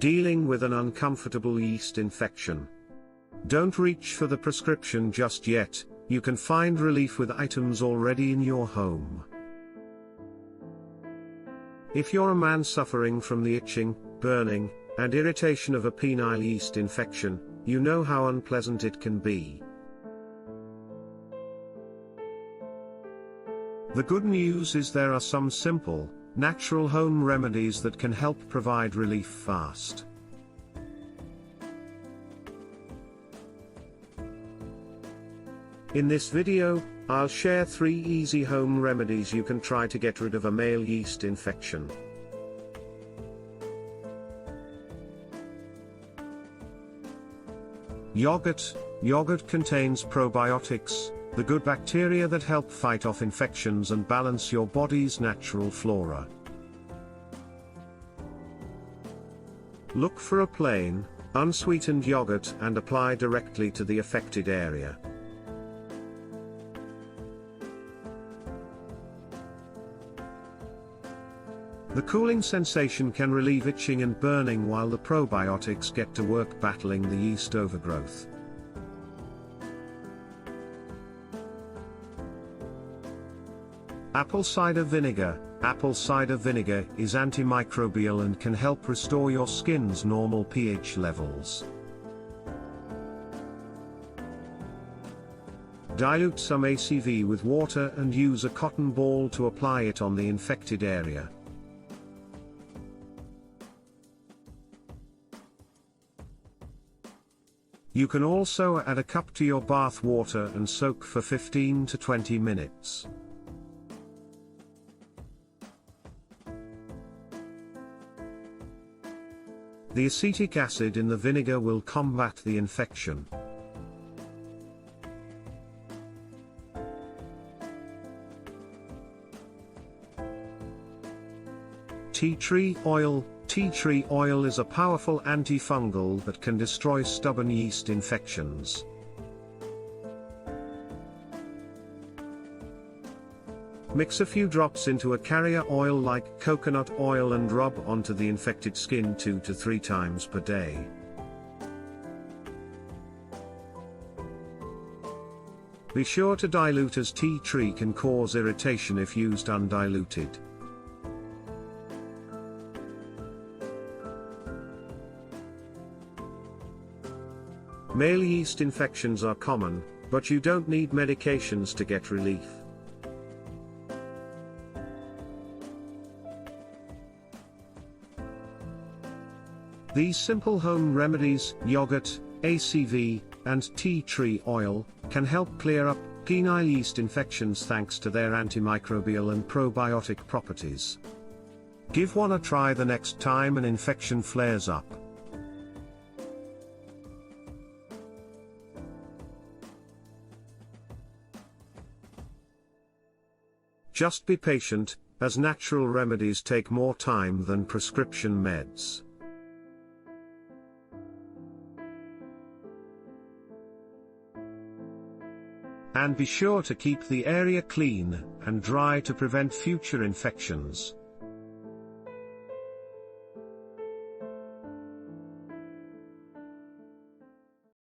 Dealing with an uncomfortable yeast infection. Don't reach for the prescription just yet, you can find relief with items already in your home. If you're a man suffering from the itching, burning, and irritation of a penile yeast infection, you know how unpleasant it can be. The good news is there are some simple, natural home remedies that can help provide relief fast. In this video, I'll share 3 easy home remedies you can try to get rid of a male yeast infection. Yogurt. Yogurt contains probiotics, the good bacteria that help fight off infections and balance your body's natural flora. Look for a plain, unsweetened yogurt and apply directly to the affected area. The cooling sensation can relieve itching and burning while the probiotics get to work battling the yeast overgrowth. Apple cider vinegar. Apple cider vinegar is antimicrobial and can help restore your skin's normal pH levels. Dilute some ACV with water and use a cotton ball to apply it on the infected area. You can also add a cup to your bath water and soak for 15 to 20 minutes. The acetic acid in the vinegar will combat the infection. Tea tree oil. Tea tree oil is a powerful antifungal that can destroy stubborn yeast infections. Mix a few drops into a carrier oil like coconut oil and rub onto the infected skin 2 to 3 times per day. Be sure to dilute, as tea tree can cause irritation if used undiluted. Male yeast infections are common, but you don't need medications to get relief. These simple home remedies, yogurt, ACV, and tea tree oil, can help clear up penile yeast infections thanks to their antimicrobial and probiotic properties. Give one a try the next time an infection flares up. Just be patient, as natural remedies take more time than prescription meds. And be sure to keep the area clean and dry to prevent future infections.